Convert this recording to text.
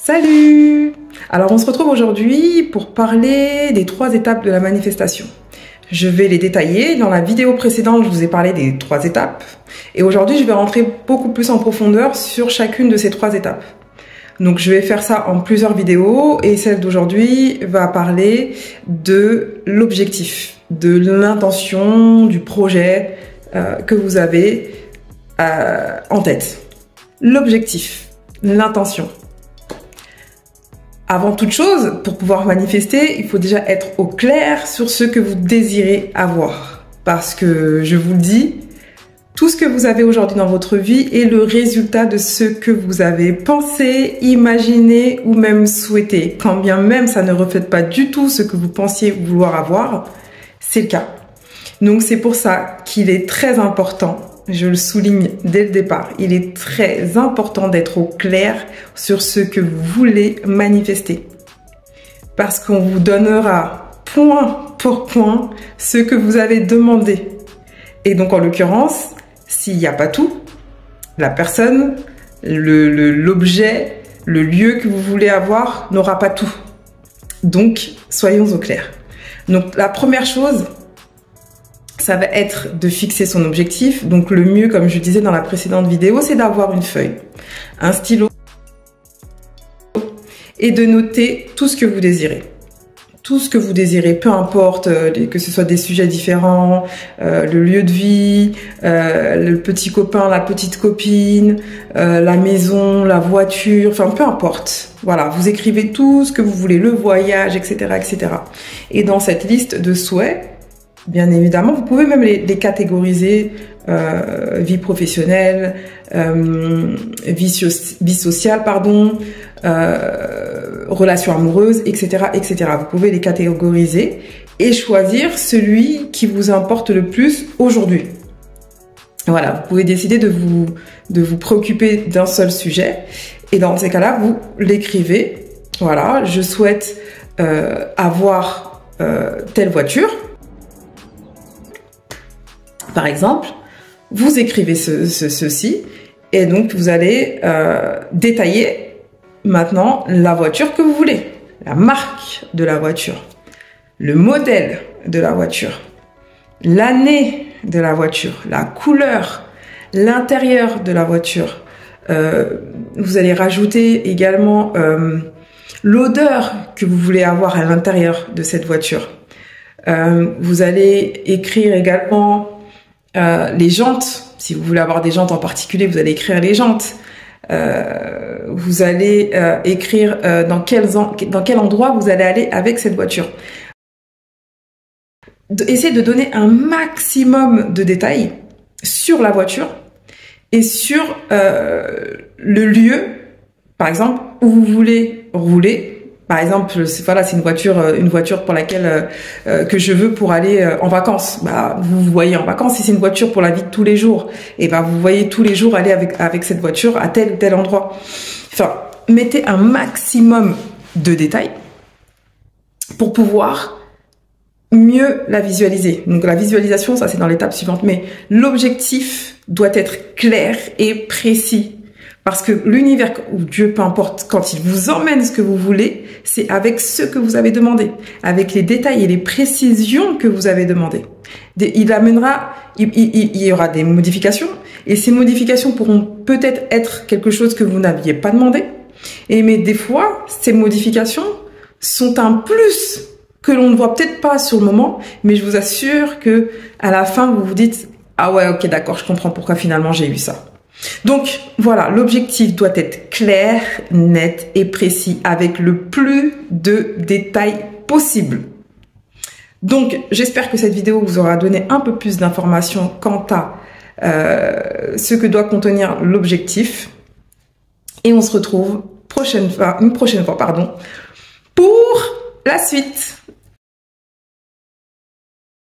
Salut! Alors on se retrouve aujourd'hui pour parler des 3 étapes de la manifestation. Je vais les détailler. Dans la vidéo précédente, je vous ai parlé des 3 étapes. Et aujourd'hui, je vais rentrer beaucoup plus en profondeur sur chacune de ces 3 étapes. Donc je vais faire ça en plusieurs vidéos et celle d'aujourd'hui va parler de l'objectif, de l'intention, du projet que vous avez en tête. L'objectif, l'intention. Avant toute chose, pour pouvoir manifester, il faut déjà être au clair sur ce que vous désirez avoir. Parce que, je vous le dis, tout ce que vous avez aujourd'hui dans votre vie est le résultat de ce que vous avez pensé, imaginé ou même souhaité. Quand bien même ça ne reflète pas du tout ce que vous pensiez vouloir avoir, c'est le cas. Donc c'est pour ça qu'il est très important, je le souligne dès le départ, il est très important d'être au clair sur ce que vous voulez manifester. Parce qu'on vous donnera point pour point ce que vous avez demandé. Et donc en l'occurrence, s'il n'y a pas tout, la personne, l'objet, le lieu que vous voulez avoir n'aura pas tout. Donc soyons au clair. Donc la première chose, ça va être de fixer son objectif. Donc le mieux, comme je disais dans la précédente vidéo, c'est d'avoir une feuille, un stylo et de noter tout ce que vous désirez. Tout ce que vous désirez, peu importe, que ce soit des sujets différents, le lieu de vie, le petit copain, la petite copine, la maison, la voiture, enfin peu importe. Voilà, vous écrivez tout ce que vous voulez, le voyage, etc., etc. Et dans cette liste de souhaits, bien évidemment, vous pouvez même les catégoriser, vie professionnelle, vie sociale, pardon, relations amoureuses, etc., etc. Vous pouvez les catégoriser et choisir celui qui vous importe le plus aujourd'hui. Voilà, vous pouvez décider de vous préoccuper d'un seul sujet et dans ces cas-là, vous l'écrivez. Voilà, je souhaite avoir telle voiture. Par exemple, vous écrivez ceci et donc vous allez détailler maintenant la voiture que vous voulez, la marque de la voiture, le modèle de la voiture, l'année de la voiture, la couleur, l'intérieur de la voiture. Vous allez rajouter également l'odeur que vous voulez avoir à l'intérieur de cette voiture. Vous allez écrire également les jantes. Si vous voulez avoir des jantes en particulier, vous allez écrire les jantes. Vous allez écrire dans quel endroit vous allez aller avec cette voiture. Essayez de donner un maximum de détails sur la voiture et sur le lieu, par exemple, où vous voulez rouler. Par exemple, voilà, c'est une voiture pour laquelle que je veux pour aller en vacances. Bah, vous voyez en vacances. Si c'est une voiture pour la vie de tous les jours, et ben vous voyez tous les jours aller avec cette voiture à tel ou tel endroit. Enfin, mettez un maximum de détails pour pouvoir mieux la visualiser. Donc la visualisation, ça c'est dans l'étape suivante. Mais l'objectif doit être clair et précis. Parce que l'univers, ou Dieu, peu importe, quand il vous emmène ce que vous voulez, c'est avec ce que vous avez demandé, avec les détails et les précisions que vous avez demandé. Il y aura des modifications, et ces modifications pourront peut-être être quelque chose que vous n'aviez pas demandé. Mais des fois, ces modifications sont un plus que l'on ne voit peut-être pas sur le moment, mais je vous assure que à la fin, vous vous dites « Ah ouais, ok, d'accord, je comprends pourquoi finalement j'ai eu ça ». Donc voilà, l'objectif doit être clair, net et précis avec le plus de détails possible. Donc j'espère que cette vidéo vous aura donné un peu plus d'informations quant à ce que doit contenir l'objectif. Et on se retrouve une prochaine fois pour la suite.